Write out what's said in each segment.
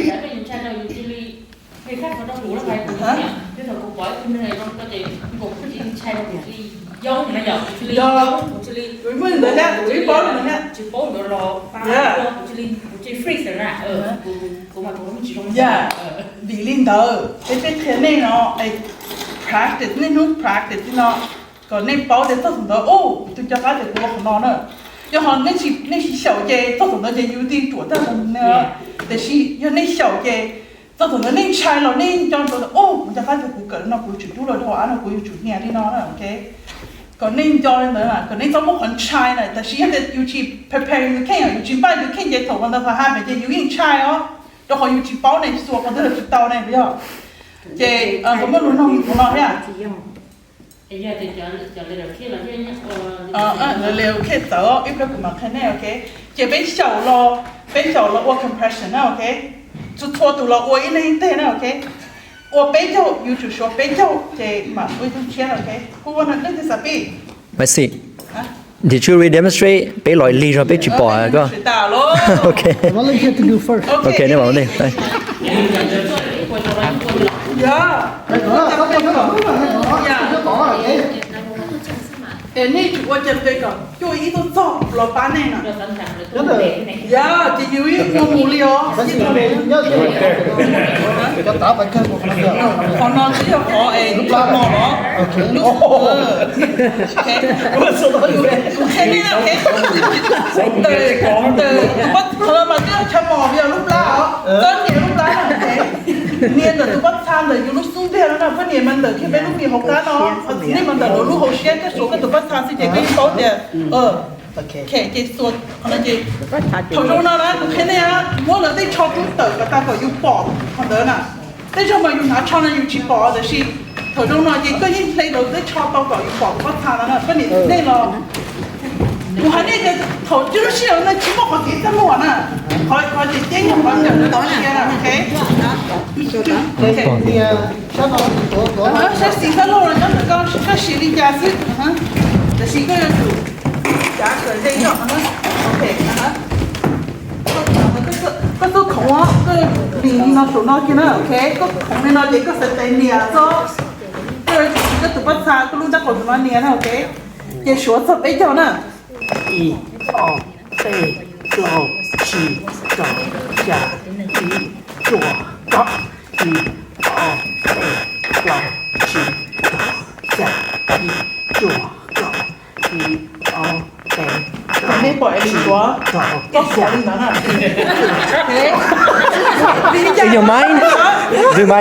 đã cái cha nào usually người khác họ đâu đủ là phải cũng nhỉ cái thời cuộc bói cái này con có thể cũng cái gì cha nào usually dâu thì nó dâu usually với mình đấy nè với bó rồi nè chỉ bó rồi lo usually freeze rồi nè cũng mà cũng chỉ trong vì linh đầu cái thế này nó practice nên nó practice nó còn nên bó để tôi thằng đó ô tôi cho cái để tôi học nó nữa cho họ nên chỉ小节做什么就有点做到什么呢？但是要那小节做什么那拆了那叫做哦，我就发现我个人那不主动了，我按照我有主念的那了，OK。còn nên cho nên là còn nên cho một phần chai này, tại vì hiện yêu chỉ prepare you can yêu chỉ bao you can get thầu còn đâu phải hai phải yêu yên chai đó, đó họ yêu chỉ bao này số còn đó là chỉ tàu này bây giờ, chị có một luôn không nói thế à? Giờ thì cho lều kia là cái lều kia tớ ít được mà thế này ok, chị bên sầu lo compression này ok, chú thua tụ lo ôi này thế này ok. 我背着有就说背着这嘛，我就签了 OK。我那那个啥呗。Mai See. Did you redemonstrate? Bé loại ly rồi bé chụp bỏ à cơ. Okay. Well, you have to do first. Okay, nếu mà đi. Đây. Cái này chủ quan trọng cái cho ý tôi chọn là bán này nè. Dạ, chỉ yêu nó mù liò. Cho tao phải cân một phần nữa. Còn nó chỉ là có lúc lá mỏ đó. Lúc cái này là cái từ bắt thôi mà cứ chăm mỏ bây giờ lúc lá có nhiều lúc lá là thế. Niên là tôi bắt tham rồi lúc xuống theo nó là có niên mình từ khi bên lúc mình học cá nó nên mình từ lúc học xe cái số cái tôi bắt tham thì chỉ cái số tiền kể chỉ số còn là gì thầu trong nó là cái này á mỗi lần đi cho cũng tự người ta phải dùng bỏ còn đỡ nè thế cho mà dùng nó cho nó dùng chỉ bỏ rồi xí thầu trong nó chỉ có những lấy đầu để cho tao gọi dùng bỏ bắt tham nó cái này đây là我还那个头就是那起码好几十毛呢，好几千块钱的东西了 ，OK。这洗个肉了，那是刚这洗的家是，这洗个人煮，家是这样，OK，cái số khổng á, cái liền nó số nó kia nó ok, cái khổng này nó để cái sợi dây nè cho, cái tụi bắt xa cái lúc đó còn tụi nó nè nó ok, cái số sợi bây giờ nè. 1、2、3、4、7、8、9、10、左、左、1、2、3、4、7、8、9、10、11、12、13、14、15、16、17、18、19、20、21、22、23、24、25、26、27、28、29、30、31、32、33、34、35、36、37、38、39、40、41、42、43、44、45、46、47、48、49、50、51、52、53、54、55、56、57、58、59、60、61、62、63、64、65、66、67、68、69、70、71、72、73、74、75、76、77、78、79、80、81、82、83、84、85、86、87、88、89、90、91、92、93、94、95、96、97、98、99、100、101、102、103、104、105、106、107、108、109、110、111、112、113、114、115、116、117、118、119、120、121、122、123、124、125、 左、左、1、2、3、你bỏ đi quá, có xả đi mà nè.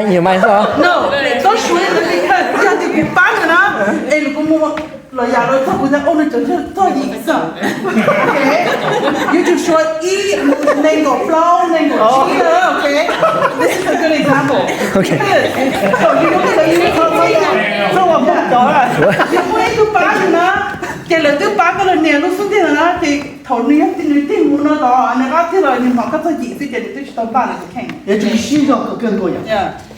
Nhiều máy sao? No, có suy là đi hết, giờ thì cũng bán rồi đó. Em cũng mua là nhà rồi, thôi bây giờ ôn được thôi gì sợ. Okay, you just show eat, nên có flour, nên có cheese, okay. This is a good example. Okay. So you look at the so I'm not đó. You put it to bán rồi đó. Cái lời thứ ba cái lời nè lúc xuống thế là thì thầu này thì người tin muốn nó đó anh ấy có thế rồi nhưng mà có thời gì thì cái tôi chỉ tao bán được cái也就是西装更多样。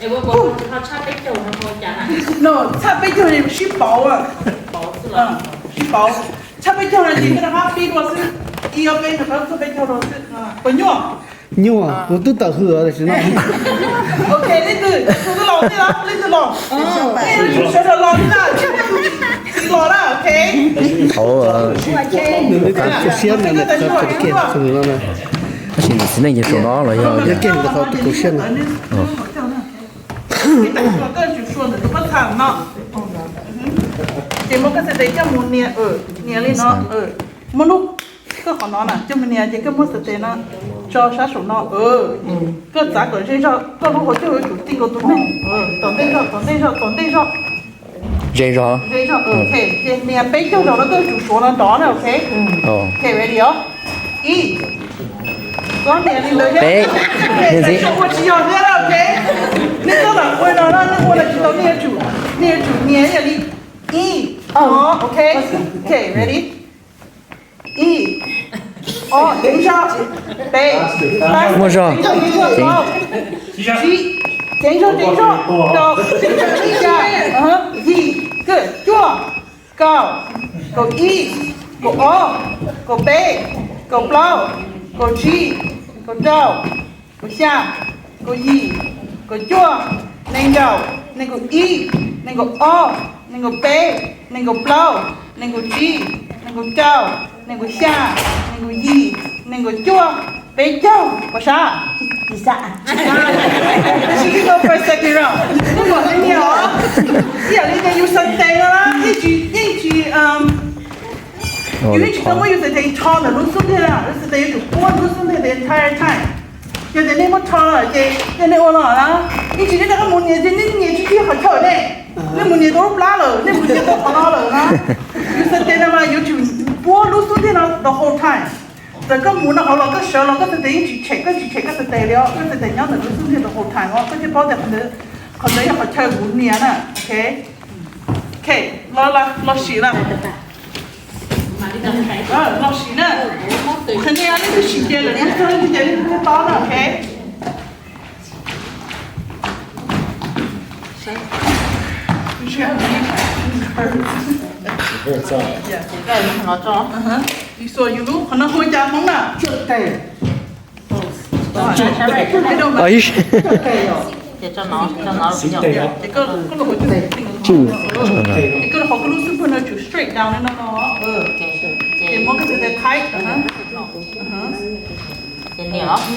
我他差别就那个讲啊 no 差别就是是包啊是包差别就是你跟他比多是一个杯的差别就是不用牛啊，我都到喝了是那。OK 那个老的了那个老那个就是老的老了 OK 头啊，那个鲜的那个给什么呢？它是是那些手拿了要。也给的好够鲜的。cái chủ xuân thì bắt thẳng nó chỉ một cái sợi cho một nè nè lên nó một lúc cái họ nó nè cho mình nè chỉ cái một sợi nó cho sát số nó cái giá của trên cho cái lúc họ chơi chủ tin của tụi mình tổng tên cho dây rồi ok thì nè bây giờ nó cái chủ số nó đó nè ok ok ready không y con nè đi lấy bé nhìn gì我只要这样 OK 那个了我那我来知道捏主捏下里一OK OK ready 一等一下背摸上七等一下到一下一个做go 一 go go 背 go blow go 七 go down go 下 go yi, go yuav, then go e, then go o, then go bei, then go blow, then go ji, then go dao, then go xia, then go yi, then go yuav, bei dao, what's up? She can go for a second round. Come on, in here. Yeah, you can use something. You need to know you say tall and lose something out. This is the issue. Lose something the entire time. You the name of tall, okay? The name of Lala. You see that I'm only the you have told it. The money don't blow, the money don't follow. You said they never YouTube. Poor lose something out the whole time. The moon of all of the show, look at the day you check the daily, the young and listen to the whole time. I'll put you both at the because they have a terrible Niana, okay? Okay, Lola, Sheila. Lola, Sheila. Can you add the sheet? You're trying to get it to the bottom, okay? You saw you look, I'm not going down on that. Are you? để cho nó nhỏ nhỏ. It got a whole super to straight down and all. It won't get the tight.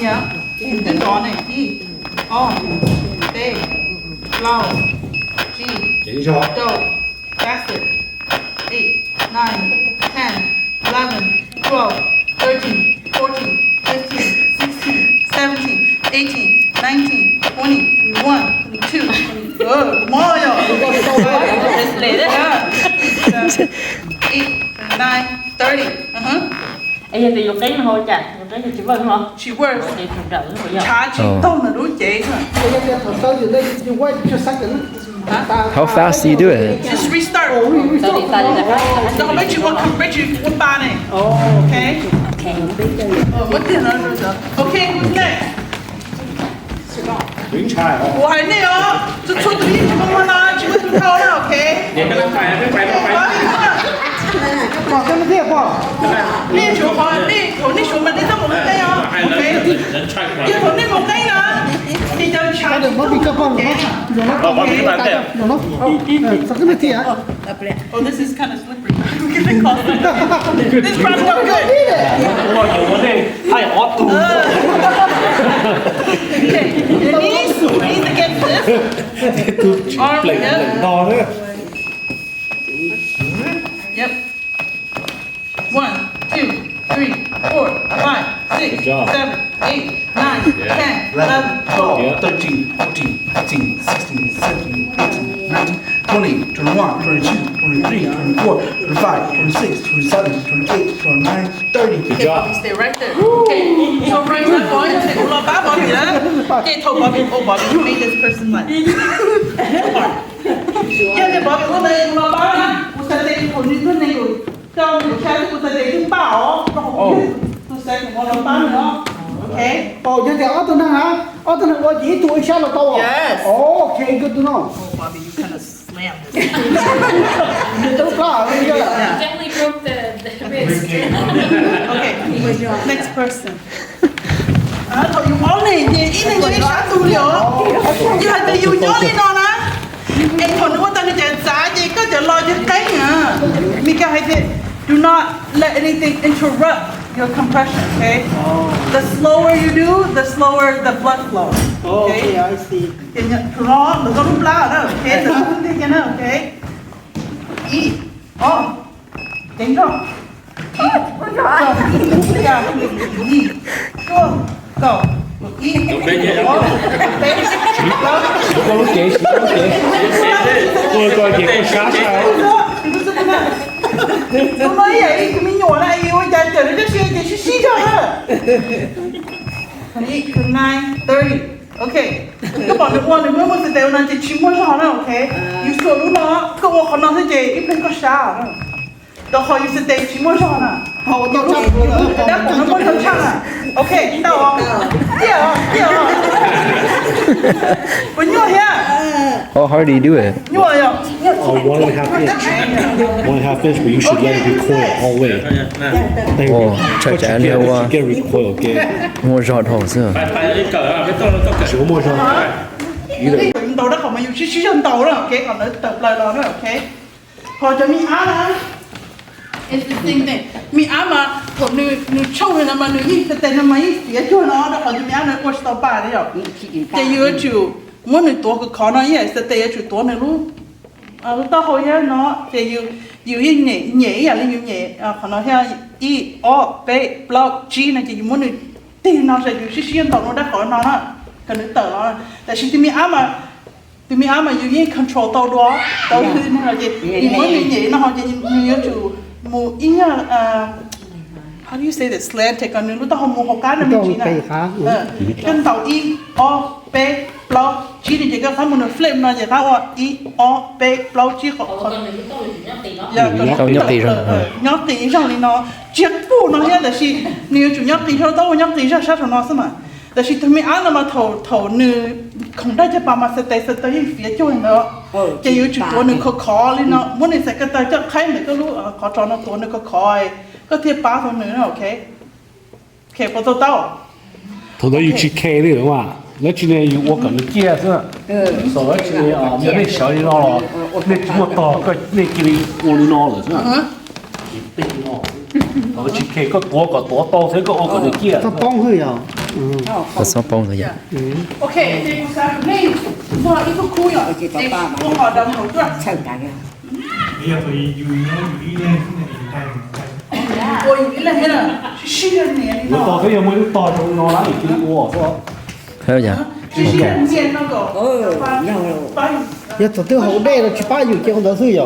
Yeah. It's on it. E. On. Day. Lawm. G. Do. That's it. 8, 9, 10, 11, 12, 13, 14, 15, 16, 17, 18, 19, 20, 21, 22. Good. More. 8, 9, 30. Bây giờ thì dục cái thôi chả, dục cái thì chỉ vâng không? She works. Thì thùng đỡ rồi giờ. Cha chỉ tông là đối chế thôi. How fast do you do it? Just restart. Tại Don't let you one body. Okay. What the hell? Okay, who's next? Ủa hay nè ó, chút chút đi chứ không nói chứ không câu nào, okay? Bỏ cái này bỏ. Đi chỗ họ đi chỗ mình đi tới một cái ó, okay? Chứ không đi một cái nữa. Đi cho chả Đừng có bị cơ quan nó. Nó. Sao cái này thì à? Oh, this is kind of slippery. This probably not good. Okay, your knees against this. Arm, yep. Yep. 1, 2, 3, 4, 5, 6, 7, 8, 9, 10, 11, 12, 13, 14, 15, 16, 17, 18, 19, 20, 21, 22, 23, 24, 25, 26, 27, 28, 29, 30. Good job. You stay right there. Okay, so right now, going to take a little back on you. Okay, toe Bobby, oh Bobby, you made this person like. Yeah, the Bobby, what are you going to do? What's that thing for you? Cho người khác của ta để chúng bảo tôi sẽ cùng họ làm bán nữa, okay? Oh, jadi auto na ha? Auto na what you do inshallah tahu. Yes. Oh, okay, good to know. Oh, Bobby, you kind of slammed this. Itu kah? Gently broke the wrist. Okay, next person. Thôi dùng máu này, ý này người sát tu liệu. Như là để dùng gió lên nó nè. Em còn nữa ta nó chạy giá gì có thể lo cho cái nữa. Mika hay thế. Do not let anything interrupt your compression, okay? The slower you do, the slower the blood flow. Okay, I see. Thì nó đừng có lúc lá nữa, okay? Đừng có thế cho nó, okay? E, tính rồi. Go. E. Không nói vậy, mình nhỏ lại yêu anh ta trở nên rất xí cho nữa. 28, 29, 30. Okay. Các bạn đừng quên nếu mà sẽ đều là chỉ 90 sao nữa, okay? You so lúc đó, các bạn còn nói thế gì, ít phải có sao nữa. Đó họ you sẽ đều 90 sao nữa. Họ nó chấp Đó cũng nó mới chắc à. Okay, đâu không? Điều. When you're here. How hard do you do it? Nhỏ. 1.5 inch. 1.5 inch, but you should let it recoil all the way. Ồ, chắc chắn là qua Get recoil, get. mua giọt hồ sơ. 什么陌生？ Mình đầu đó không mà yêu chỉ chân đầu đó, ok, còn nó tập lại đó nữa, ok. Họ cho mình á là it's the same thing. Mình á mà thôi nữ châu này mà nữ gì cái tên mà gì phía chỗ nó đó họ cho mình á nó qua stop ba đấy rồi. Cái yêu chủ muốn nữ tuổi cái khó nó vậy, sẽ tệ chủ tuổi này luôn. Lúc đó hồi á nó cái yêu nhẹ à lên nhẹ, họ nói ha e o b block g này chỉ muốn nữ tiền nó sẽ yêu chỉ chân đầu nó đã khó nó đó. Cái nữ tờ nó, tại vì tụi mình mà yêu như control tàu đó, tàu thứ nó là gì, mỗi người nhảy nó họ chỉ như chủ một ý là how do you say this slanted còn nếu tao một học cá nó mình chỉ là chân tàu e o b block chỉ để cái cái một flame nó chỉ tháo e o b block chỉ họ Tao nhóc tỷ rồi. nhóc tỷ rồi thì nó chết phụ nó hết là gì, nếu chủ nhóc tỷ rồi tao nhóc tỷ rồi sao nó xem mà. Tại vì tụi mình ăn mà thầu nữ khôngได้จะประมาณสเตย์phía chỗ nữaจะอยู่จุดตัวหนึ่งkhóเลยเนาะmuốn này sẽ cái tayจะใครไหนก็รู้khó cho nóตัวหนึ่งkhóก็เทียบป้าตัวหนึ่งนะโอเคพอตัวเต้า头头有去开的人嘛，我今天有我跟你介绍，说我今天啊，没那小的闹了，那我到个那给你我的闹了是吧？对闹，我去开个多到这个我跟你介绍。帮会呀， Có số bông thôi vậy. ok thì sao này mua ít thuốc khui rồi thì mua họ đồng hồ chưa ôi nghĩ là thế nào xí lên nè我到这有没有到中闹哪里给我是吧？ Thấy không vậy? xí lên tiền nó có bao ya tổ tiêu hậu đây là chỉ ba yêu kia không được thôi ya.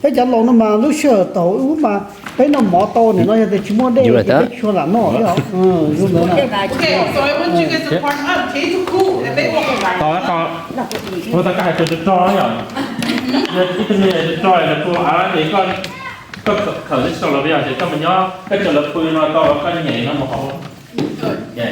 Bây giờ lâu nó mà lúc sửa tàu mà cái nó mỏ tàu này nó sẽ chỉ mua đây cái chỗ là nó ya. Rồi nữa nè. okay so I want you guys to part up take to cool and they walk ต่อแล้วต่อ我大概就是抓呀，那一个月抓了ตัวอะไรก็เขาจะสลับอย่างเช่นก็มันย่อก็จะละคุยเราต่อก็ใหญ่นะมันเขาใหญ่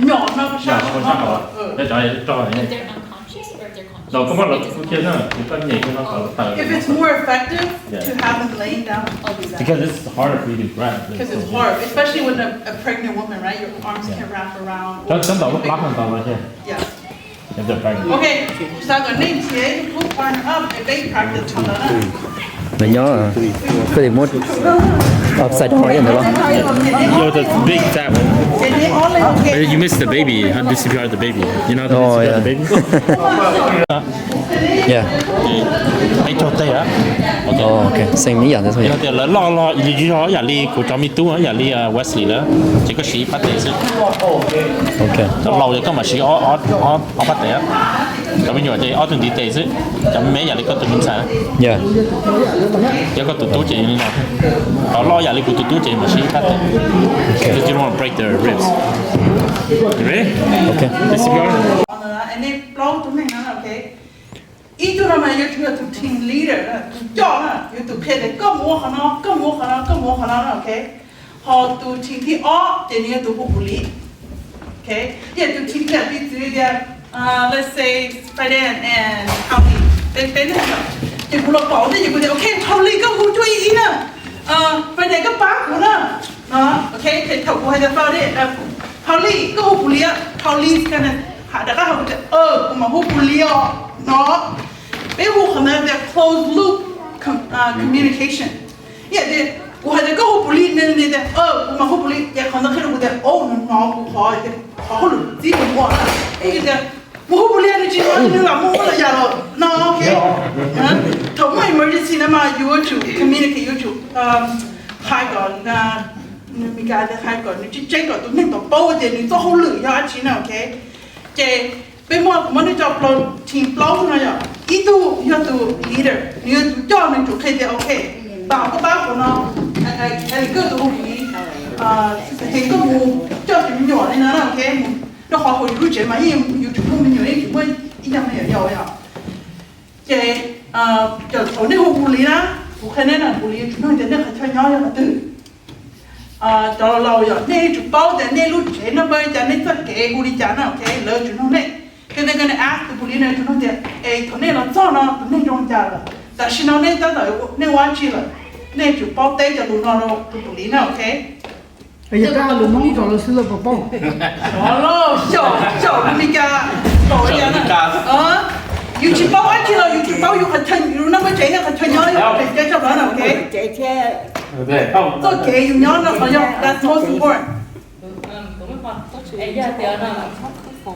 nhỏ nó ใหญ่คนช่างเขาแล้วจะ抓อย่างนี้ They're unconscious or they're conscious. เราก็ว่าเราคิดว่าก็ใหญ่ขึ้นเราเติม if it's more effective to have them laying down because it's harder for you to grab because it's hard especially when a pregnant woman right your arms can wrap around ฉันต่อรับมันต่อมาใช่ yeah ยังจะไป okay so I'm gonna name here cool part up and they practice on the Mình nhớ à. Có thể một upside down vậy được không? Yo, the big Thiab. You missed the baby. How to CPR the baby? You know how to CPR the baby? Yeah. Hãy cho tay á. Oh, okay. Sinh mỹ nhận thôi. Nó thì là lo ý cho nhà đi của cháu mi tu á, nhà đi Wesley đó. Chỉ có sĩ bắt tay chứ. Okay. Cháu lâu thì có mà sĩ ó bắt tay á. Cháu bây giờ thì ó từng đi tay chứ. Cháu mấy nhà đi có từng mình xả. Yeah. Cháu có tụt tú chị như nào. Ó lo nhà đi của tụt tú chị mà sĩ bắt tay. Because you don't want to break their ribs. You ready? Okay. Let's CPR. and they blow to me okay ít chỗ nào mà yêu thương to team leader cho nó yêu to pay cái mua khả năng okay họ to team thì ó thì nhiều to phụ lý okay yeah to team that đi từ there let's say Spider and Heimlich bên này thì phụ lộc bảo thì phụ okay Heimlich có phụ cho ý nè bên này có bác của nó okay thì thầu của hai đứa vào đi Heimlich có phụ lý Heimlich cái này đã có học mà hút bùi nó bé hút khả năng là closed loop communication yeah thì của hai đứa có hút bùi nên là mà hút bùi yeah khả năng khi nó của họ họ lụt gì cũng bỏ là cái hút bùi là chỉ nói như là mua là giờ rồi nó okay thống mà emergency là mà you want to communicate you to hai còn mình cái hai còn chỉ chơi còn tụi mình tụi bao tiền mình cho không lử cho anh chị nào okay cái bên ngoài của mình cho team blow nó vậy, ít tu yêu tu leader, yêu tu cho mình chủ khai thì ok, bảo các bác của nó, cái cơ tu gì, thì có một cho chúng nhỏ này nó là ok, nó họ hồi lúc trẻ mà yêu chủ không mình nhỏ ấy chúng mình ít năm này nhiều vậy, cái giờ số này hồ lý đó, hồ khai này là hồ lý chúng mình đến đây phải cho nhau là từ cho lâu rồi, nên chụp bao thì nên lúc trẻ nó bơi cho nên tất cả hồ lý chán nào ok, lỡ chúng nó này, Thì they're gonna ask the police này tụi nó thì thằng này là cho nó tụi này trong nhà rồi tại khi nó nên tới nên quan chi rồi nên chụp bao tay cho tụi nó rồi tụi police nào ok bây giờ ta luôn mong cho nó xin lỗi bao đó lo chỗ đi ra tổ ra nè you chụp bao quan chi rồi you chụp bao you khẩn trương you nó mới chạy khẩn trương nhớ để chạy cho nó nào ok chạy xe tôi chạy you nhớ nó phải không that's most important em giờ thì nó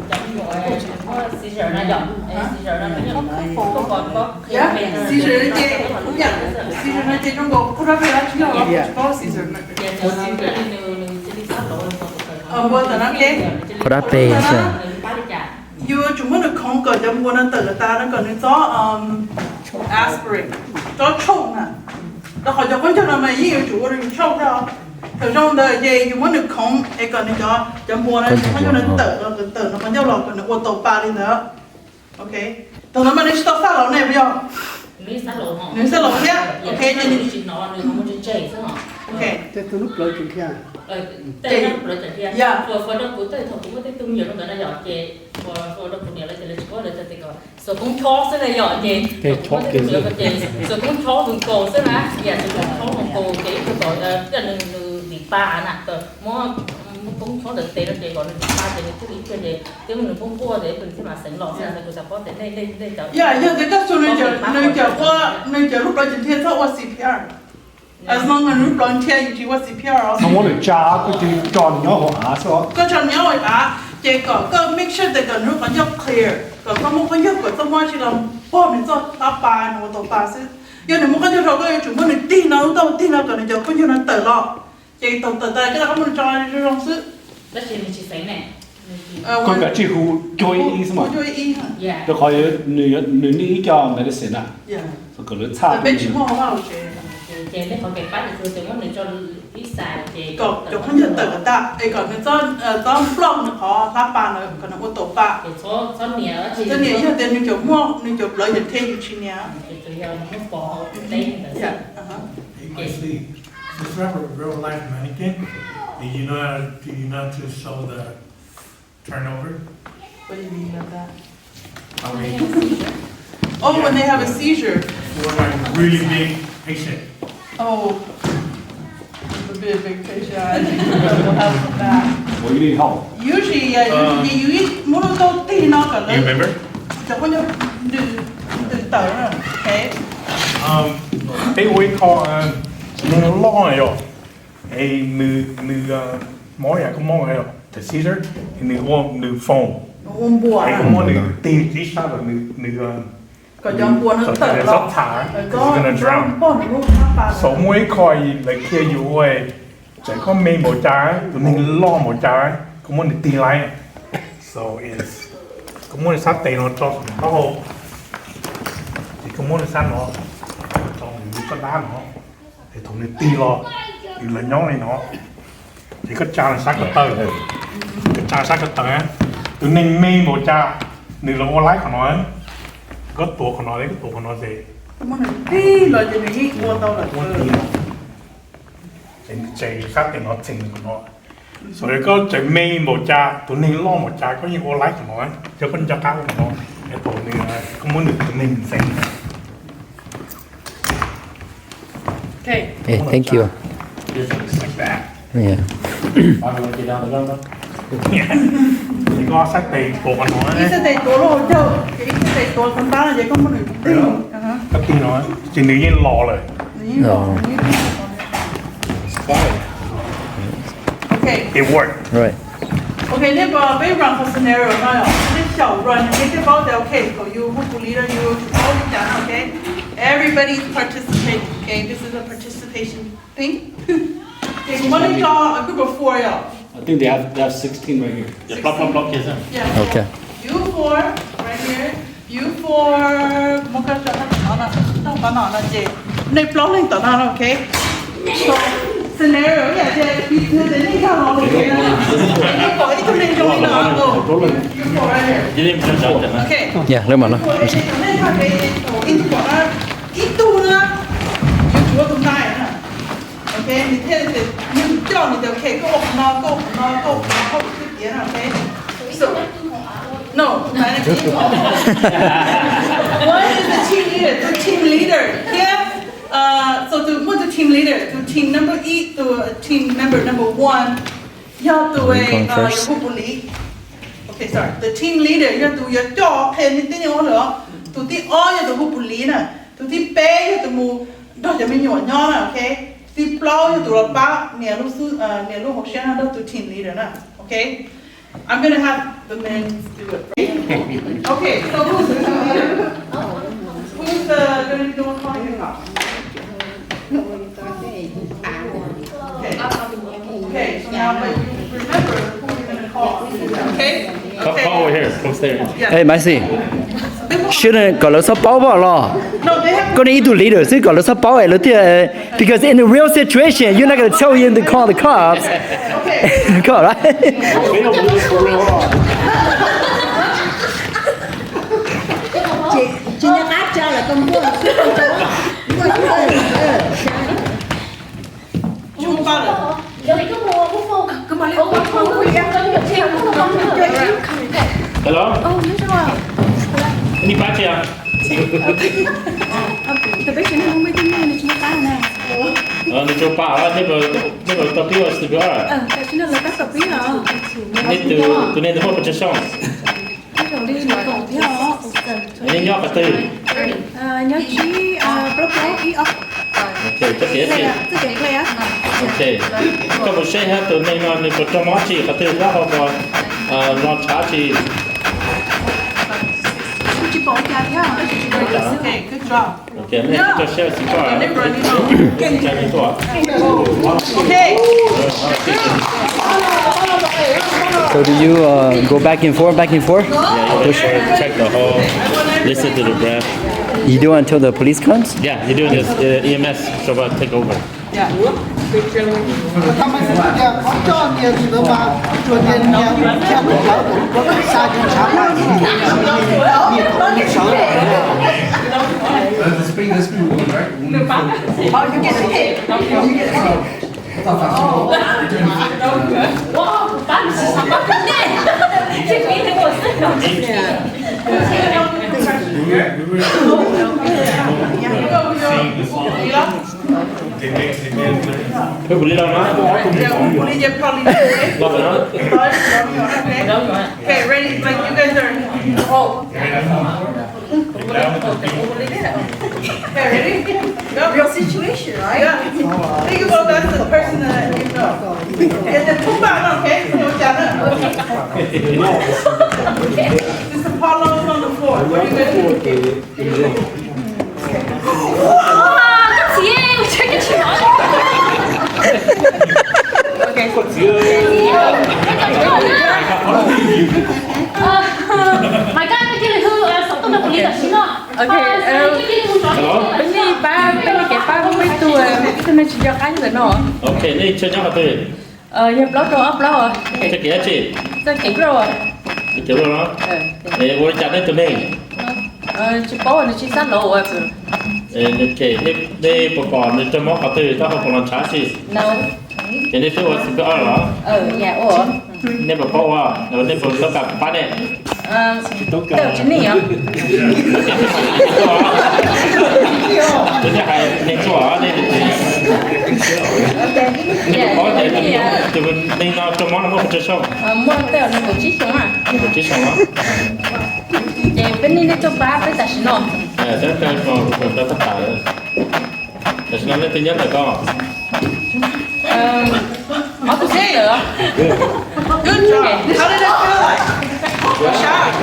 chấm gọi có seizure nó dọn seizure nó không còn có seizure nó chạy seizure nó chạy trong bộ có ra về là chỉ là có seizure nó bữa giờ nó cái có đáp bê sao you chúng mình được không cần cho mua nó tự ta nó cần cho aspirin cho chốc nè đó họ cho con cho nó mà gì chủ nó chốc đâu từ trong đời gì chúng mình được không ai cần cho mua nó cho nó tự nó còn giao lọc còn nó ô tô ba đi nữa ok từ nó mà đi stop sao lỗ này bây giờ nếu sao lỗ nhá ok cho nên chị nói nữa không muốn chơi sao ok thế từ lúc lấy chuyện kia tên nó rồi chạy đi vừa đó cũng tới thằng cũng có tới tung nhiều nó dọn chè vừa đó cũng nhiều lấy chè có lấy chè còn số cũng chó sẽ là dọn chè cũng có nhiều cái chè số cũng chó vùng cổ sẽ là giờ số cũng chó vùng cổ cái tội cái là bị ba nè rồi cũng có được tiền nó chè còn ba chè cái ít cái chè cái mình cũng mua để mình khi mà sẵn lọ sẽ là người ta có thể lên chợ giờ cái số nơi chợ lúc đó chỉ thiên thao CPR as long as lúc đó thiên chỉ qua CPR không có được cha cái chuyện tròn nhỏ họ sao có tròn nhỏ rồi à chỉ có make sure that cái lúc đó clear còn không muốn có nhớ của tôi chỉ là bỏ mình cho ta bàn hoặc tổ bà sẽ giờ nếu muốn có cho cái chúng mình tin nó đâu tin nó còn giờ có cho nó tự lo chỉ tổng tự cái là không muốn cho trong sự đó chỉ mình chỉ phải nè con cả chỉ khu chơi ý mà tôi coi nửa ní cho người ta xin à rồi còn nó xa bên chúng họ vào chè đấy có cái bát thì tôi muốn để cho ít xài chè còn chỗ không nhận tự ta ấy còn cái cho blog nó khó lắp bàn rồi còn nó ô tô ba cái số nhiều thì số nhiều giờ tiền mình chỗ mua mình chỗ lợi nhận thêm chi nhá tôi giờ nó bỏ đây nữa Mai See, this real life mannequin, do you know to show the turnover? What do you mean by that? How many? Oh, when they have a seizure. For like really big patient. Oh, a big patient. I think we'll have some that. What you need help? Usually, you eat more of those things not gonna. You remember? Chẳng có được tớ rồi, okay. They always call nó lo này rồi. Nữ món này cũng món này rồi. The Caesar, nữ phone. Bùa. Ai cũng món nữ tiền chỉ sao là nữ còn dòng buồn nó tự lo thả is gonna drown. So mỗi coi like kiaอยู่ấy chỉ có mấy một trái tụi mình lo một trái cũng muốn tiền lại so is cũng muốn sát tiền nó cho nó hồ thì cũng muốn sát nó trong những cái đá nó thì tụi mình tiền lo thì là nhóm này nó thì cái cha là sát cái tơ rồi cái cha sát cái tơ á tụi mình mấy một trái nửa là ô lái của nó có tổ của nó đấy cái tổ của nó gì muốn đi rồi thì mình nghĩ mua đâu là chạy sát thì nó chỉnh của nó rồi có chạy mê một cha tụi mình lo một cha có những ô lái của nó cho con cha cá của nó cái tổ này không muốn được tụi mình xem okay hey, thank you just like that yeah thì có sát tiền tổ của nó cái sẽ để tổ rồi chứ cái sẽ tổ con ta là vậy không muốn được đi cái tiền nó chỉ nếu như lò rồi okay it worked right okay nếu mà bây run for scenario này cái小 run cái bao giờ okay for you hopefully that you all done okay everybody participate okay this is a participation thing okay one of y'all a group of 4 y'all I think they have 16 right here. Yeah, block yes sir. yeah okay you 4 right here you 4 một cái nó là gì này block lên tao nó okay so scenario là gì thì thế này sao nó được cái có ít cái này trong nó you 4 right here Jadi mình cho chẳng hạn. okay yeah nếu mà nó ít tu nữa you chúa cũng này nè okay thì thế thì you cho mình được okay có ổn nó cái tiền okay so No, managing. One is the team leader. The team leader. Yeah. So to put the team leader to team number E to team member number 1. You have to Okay, sorry. The team leader you have to your job anything you want to the all you have to to the pay you have to move. Don't you mean you want okay? The plow you to a bar near to team leader now. Okay. I'm gonna have the men do it. Okay, so who's the team leader? Who's gonna be doing calling up? Okay, so now but you remember who you're gonna call. Okay? Call over here, come stay. Hey, Mai See. Shouldn't có lỡ sắp báo vào lo. No, they have Có need to leader, so có lỡ sắp báo ấy là thế. Because in the real situation, you're not gonna tell him to call the cops. Go right. Chị nhắc áp cho là công việc. chung ba rồi. Hello? Ini baca ya? Tapi sini không biết tiếng Anh chúng ta nè. Ni coba lah, ni baru tapi harus CPR. Tại sini là các tập biết hả? Ni tu ni tu apa cesong? Rồi đi một tổ theo. Ini nyawa kata. Nhớ chí block ý ốc. Okay, chắc kỹ gì? Chắc kỹ này á. Okay. Các bạn xem hết từ này ni có trong máu chỉ kata lah apa non trả chỉ. Chị bỏ ra nhá. Okay, good job. Okay, ni kita share CPR. Jangan itu ah. Okay. So do you go back and forth? Yeah, you check the whole, listen to the breath. You do until the police comes? Yeah, you do this EMS, so about take over. Yeah.他们要照念的嘛，昨天要下不了，我杀警察嘛，你少点。Let's bring this one, right? Oh, you get the hit. You get the hit. Wow, bạn sẽ sắm bắt nè. Chị nghĩ thế của rất là Cái bụi đâu nó? Okay, ready? Like you guys are. Oh. Okay, ready? Go. Real situation, right? Yeah. Think about that the person that you know. And then put back, okay? This Apollo's on the floor. What are you gonna do? Chị em, check it out. Okay. Mày cái kia là hư, sống trong police là xin nó. Okay, bên này ba không biết tôi cho nên chỉ cho cái gì nữa. Okay, ni chơi nhau cái gì? Nhập lót rồi, ấp lót rồi. Cái kia gì? Tôi kỹ rồi. Cái rồi nó. Tôi chặt đấy tụi mình. Chị bảo là chị sát lộ rồi. Okay, ni bộ còn ni chơi món cái gì? Tao không còn làm trả gì. Đâu? Cái này tôi CPR đó. Dạ ủa. Ni bộ bao à? Rồi ni bộ tất cả ba này. Đều chính này hả? Tôi thấy hay nên chỗ ở đây thì có thể từ bên đây nó trong món nó có chơi xong. Mua cái là một chiếc xuống à? Một chiếc xong á. Dạ bên này nó cho ba với tài xỉn nó. Thế còn tất cả. Tài xỉn nó lên thứ nhất là có. Có tôi sẽ được. Good job. How did that feel like? Shocked.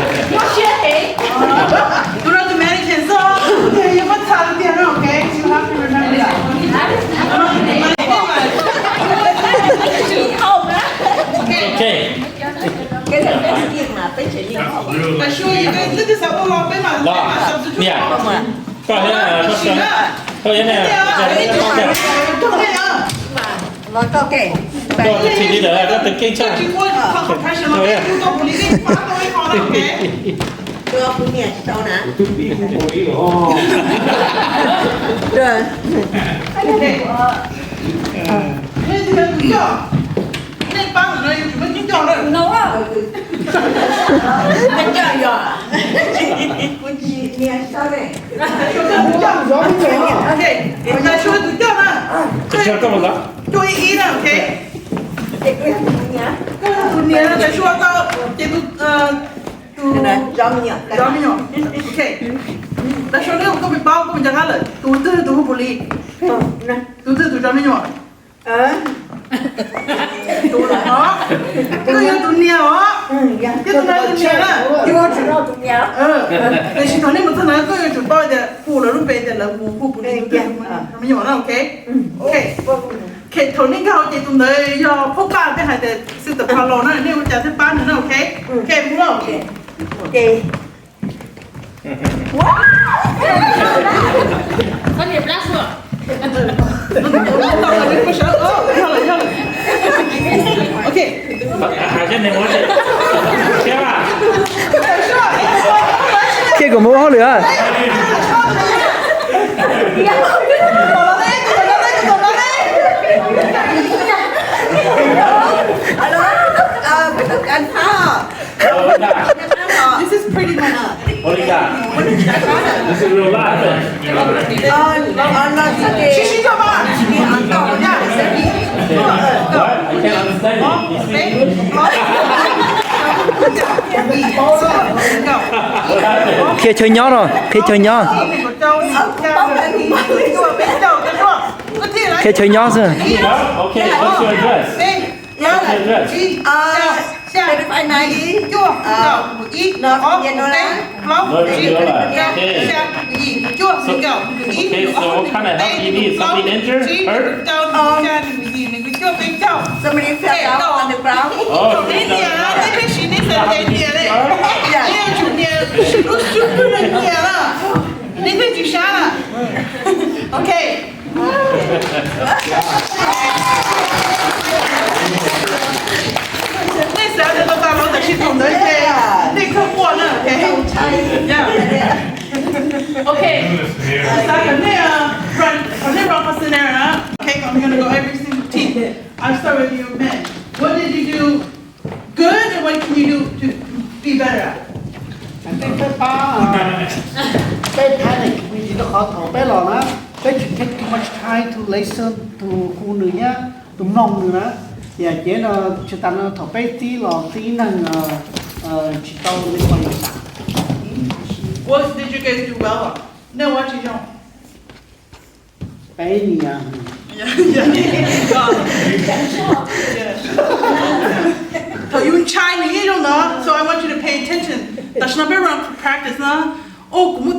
You know the mannequin so okay, you must tell them, okay? You have to remember that. Okay. Cái này cái việc mà phải xử lý không? But sure you guys did this a whole lot Đó. Nè. Có thế là có thế này. Ok. Rồi thì đi đợi có từng kinh chắc. Đưa phụ nhà đâu nè. Rồi. Okay. Nên ba người này chúng mình nhỏ nữa. Nấu à? Anh chơi rồi. Ok, ta show tụi cho nè. Chơi cái gì? Chơi ý nè, ok. Cái tụi nhẹ là ta show tao, cái tụi gió mình nhỏ. Ok. Ta show nó không bị bao, không bị giăng hết. Tụi không bù lì. Tụi gió mình nhỏ. Tụi nó. Tụi nhẹ hả? Cái tụi này tụi nhẹ nè. Để chỉ nói nên một thằng nào có tụi bao giờ phụ là lúc bây giờ là phụ bù lì. Mình nhỏ nè, ok. Ok, thôi nên cái chị tụi này do phúc ba cái hai để sự tập hòa lò nó nên mình trả thêm ba nữa, ok? Ok, đúng không? Ok. Có điểm lát rồi. Ok. Cái này muốn chơi. Chơi à? Kia của mua nữa. This is pretty much. What do you got? This is real life. She come on. What? I can't understand you. You speak English? Kia chơi nhỏ rồi, kia chơi nhỏ. Kia chơi nhỏ rồi. Okay, what's your address? What's your address? Phải này chua ít nó có gì nó lá lóng chua Okay, so what kind of help do you need? Something injured? Hurt? Somebody fell down on the ground. Oh, Okay. Đây sẽ là tôi bảo là系统的那颗货呢 ，OK。run scenario. Okay, I'm gonna go every single team. I'll start with you, men. What did you do good, and what can you do to be better at? I think cái ba cái thái này vì nó khó thở bé lò nó cái chỉ take too much time to listen to khu nữ nhá tụm nông nữa và chế nó chỉ ta nó thở bé tí lò tí năng chỉ tao liên quan đến啥. What did you guys do well on? No, what you don't. Bé nhỉ à. So you in China, you don't know. So I want you to pay attention. That's not very wrong for practice, no? Oh, you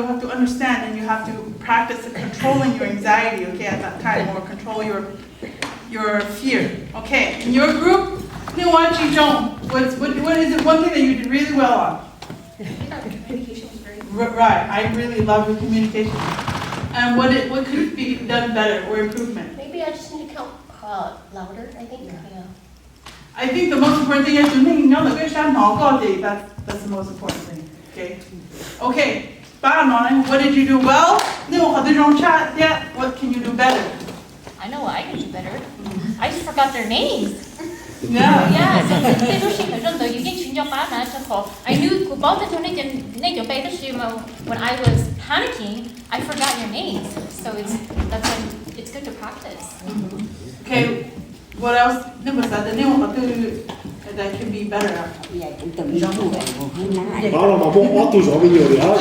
have to understand and you have to practice controlling your anxiety, okay, at that time, or control your fear. Okay, in your group, what is it one thing that you did really well on? Communication is very Right, I really love your communication. And what could be done better or improvement? Maybe I just need to count louder, I think. Yeah. I think the most important thing is to that's the most important thing. Okay. Okay. Bottom line, what did you do well? What can you do better? I know what I can do better. I just forgot their names. Yeah. Yeah, so they都是认得已经群交班了之后 I knew about the那种背的是嘛 when I was panicking, I forgot your names. So it's good to practice. Okay. What else? That can be better at. Đó là mà muốn bó tôi sợ bây giờ thì hết.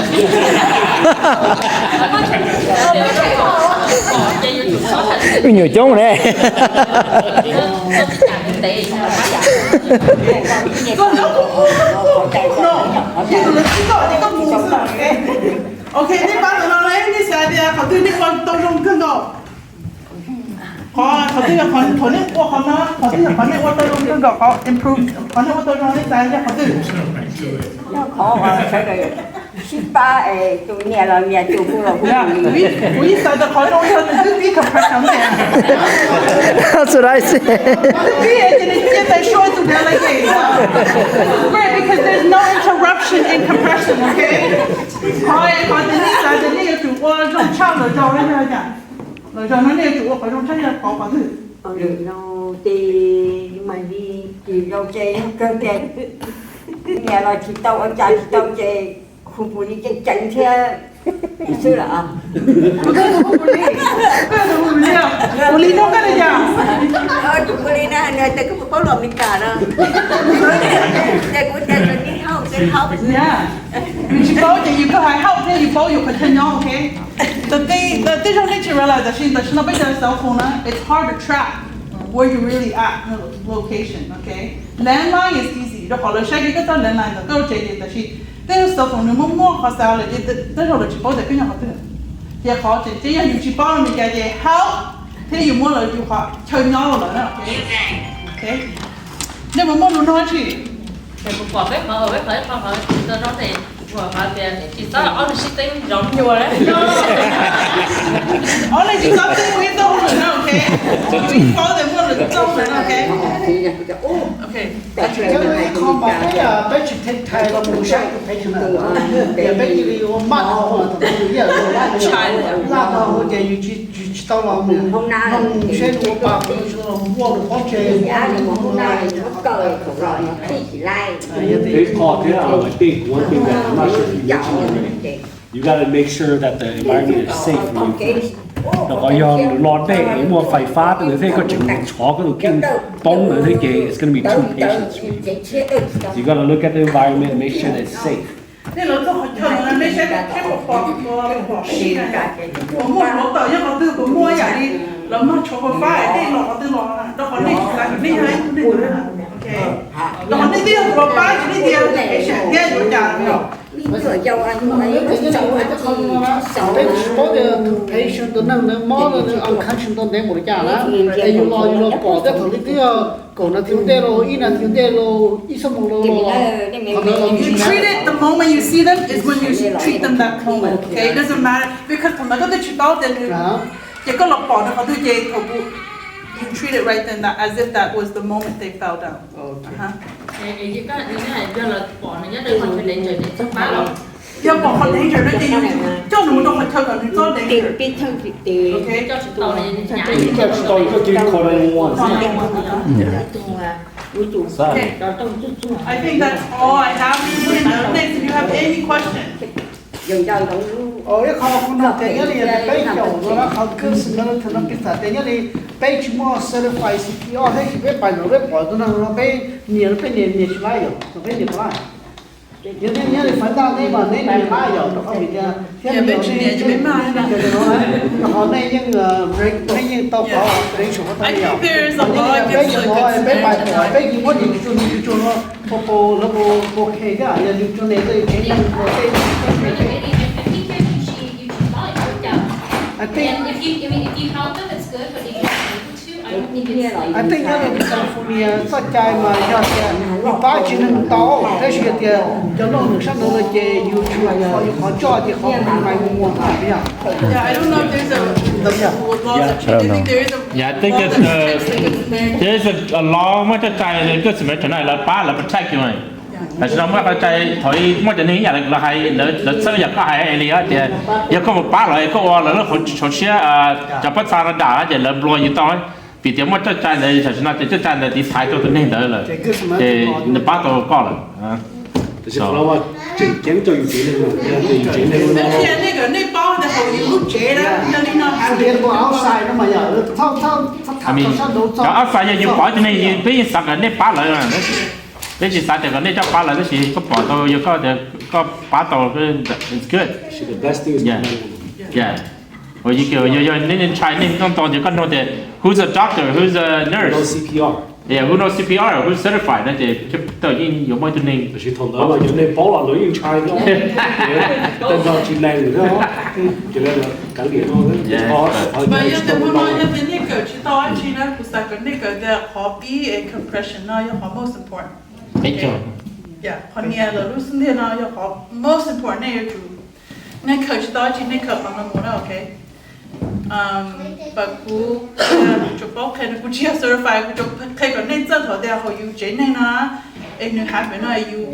Nhiều chỗ này. Okay, this part nó lấy cái xe đi, họ tôi đi con tàu rong cân độ. Họ tôi là họ nên qua họ nó, họ tôi là họ nên qua tàu rong cân độ, họ improve, họ nên qua tàu rong lấy xe đi, họ tôi. Nó khó mà phải rồi. CPR tụi nhà là nhà chủ của là we said the control is to be compression. That's what I said. Right, because there's no interruption in compression, okay? đầu thì mà đi chỉ đâu chơi cơ chơi nhà là chỉ tàu ở chạy tàu chơi không phụ đi chân chân thế xưa là phụ lý đâu cái này nhỉ phụ lý nè người ta cứ có lòm đi cả đó chạy đi help yeah you go thì you có hay help thì you go you continue okay the digital nature realize that she's not better cell phone it's hard to track where you really at location okay landline is easy the hollow shaggy cái landline the go chạy thì she cái cell phone nó mua khó sao là cái rồi chỉ bảo để cái nhà họ tự giờ khó chỉ là chỉ bảo mình cái gì help thế you mua là you họ chơi nhau rồi đó okay nếu mà mua nó nói gì thì một quả bếp mà ở bếp phải không phải nó thì quả phải tiền chỉ sao là on sitting giống như vậy only chỉ có tiếng Việt thôi nữa okay mình có thể mua được trong nữa okay okay không mà cái bây giờ take time là một sáng phải chừng nào bây giờ đi ôm mắt hoặc là bây giờ là đâu bây giờ chỉ tao làm hôm nay sẽ mua bạc mua được bao nhiêu hôm nay nó cười rồi chỉ lại They call it, I think one thing that I'm not sure if you mentioned already, you got to make sure that the environment is safe for you. Nó có dùng lọt đây, nếu mà phải phát thì thế có chừng chó có được kinh bông nữa thế kì, it's going to be two patients for you. So you got to look at the environment and make sure that it's safe. thế là tôi hỏi chồng là mấy cái một bỏ xí này của mua nó tờ nhưng mà từ của mua vậy đi là mà cho có phải đây lọ từ lọ đó có đi là đi hay đi ok đó có đi tiêu của ba đi tiêu để xem nghe rồi trả rồi rồi dâu anh ấy dâu anh sáu cái số the patient đó năng nó mò nó ăn khăn chúng tôi để một cái là để you lo bỏ cái thằng cái cổ nó thiếu đê rồi ít là thiếu đê rồi ít xong một rồi you treat it the moment you see them is when you treat them that moment okay it doesn't matter because from cái chuyện đó thì chỉ có lọc bỏ nó có thứ gì thầu bu you treat it right then as if that was the moment they fell down thì chỉ có như thế này do là bỏ nó nhớ đừng phải để trời để phá lắm do bỏ con danger nó chỉ cho nó đâu phải chơi cả nó có danger biết thân việc tiền okay cho chúng tôi này nhảy I think that's all I have. Next, if you have any questions. dừng chân cũng cái kho cũng được cái gì bây giờ nó không cứ sự nó thì nó biết thật cái gì bây chúng nó certified CPR hay cái bài nó biết bỏ nó bây nhiều nhiều lại rồi nó bây nhiều lại những cái nhớ phải ra đây mà nên nhiều lại rồi nó không bị ra Dạ bên chị này cho bên mai nó họ này nhưng break hay nhưng tao có break số tao nhiều there is a lot of good bây bài bây gì muốn đi cho nó popo nó cái cái là cho nên cái I think if you help them, it's good. But if you're able to, I don't think it's like. I think ở California rất trái mà do cái ba chỉ nên tao thế thì cho nó được sang được cái YouTube họ cho thì họ phải mua phải bây giờ. Yeah, I don't know if there's a law that I think there is a. Yeah, I think there's a law mà cho trái cái sự việc này là ba là protect you này. Là sao mà cái trái thôi mà cho nên là hay là sao giờ có hay này á thì giờ có một ba loại có là nó họ sẽ cho bắt ra là đã thì là lo như tao vì thế mà cho trái này thật sự là cho trái này thì sai cho tôi nên đỡ rồi thì nó ba tao có rồi就是老话，整就有钱的嘛，有钱的嘛。而且那包的好有节的，那里呢还别不好晒的嘛呀，他上都找阿晒要包的呢，比啥个那包来啊，那是啥的个那叫包来，那是个包到要个的个包到个 it's good. It's the best thing. Yeah. Or you need try need don't you can know that who's a doctor, who's a nurse. No CPR. Yeah, who knows CPR, who's certified? That they tự nhiên有mấy tên này. Chỉ thằng đó mà những này bảo là lưỡi trai đó. Tên đó chỉ lên nữa đó. Chỉ lên là cản điện thôi. But yeah, the woman have the nigga, she thought she not was like a nigga. The hobby and compression now your most important. Okay. Yeah, honey, the loosen there now your most important. Now you nigga, she thought she nigga from the morning, okay. But who chụp bóc hay cũng chia certified cũng chụp hay còn nên rất thôi để họ yêu chế này nó em nếu happy nó yêu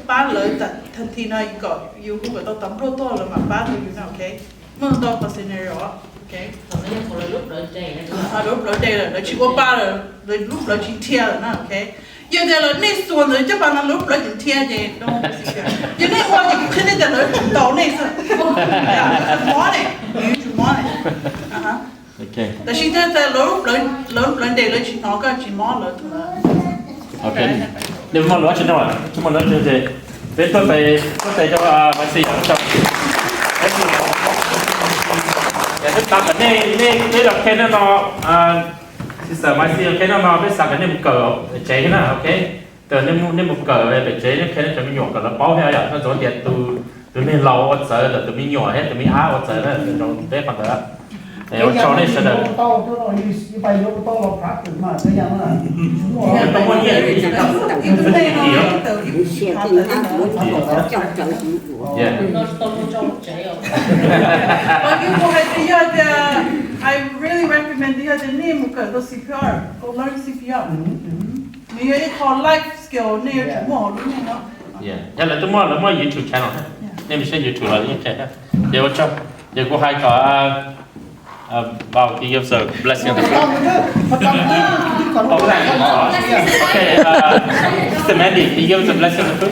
bán lợi thật thân thì nó có yêu cũng có tao tắm rô to là mà bán thôi you know okay muốn tao có scenario Okay. Còn nếu như là lúc đợi trẻ Lúc đợi trẻ rồi, chỉ có ba rồi, lúc đợi chỉ thiệt rồi, okay. Giờ đây là nét xuân rồi, chắc bạn là lúc đợi chỉ thiệt vậy, đúng không? Giờ nét hoa thì cái này là đầu nét rồi. Món này, món này. Okay. Tại vì thế lúc đợi để là chỉ nói cái chỉ món rồi thôi. Okay. Nếu mà nói chuyện nào, chúng mình nói chuyện gì? Để tôi phải cho Mai See cho. Dạ, chúng ta cái này là cái nó sister Mai See cái nó biết sao cái này một cờ chế nè, ok? Từ nên một cờ về chế nên cái nó cho mình nhỏ cờ nó bao hết rồi, nó giống như từ mình lâu ở giờ là từ mình nhỏ hết, từ mình áo ở giờ là từ trong đấy phần đó. Để cho nên sẽ được. Bài vô to là phát được mà cái dạng là. Không có gì. Yeah. I really recommend the other name của CPR. Go learn CPR. Mình có life skill này là more đúng không? Yeah. Vậy là tomorrow là mới YouTube channel. Nên mình sẽ YouTube là như thế. Để cho để cô hai có vào thì give the blessing. Okay, Mr. Mandy, he gives a blessing of food.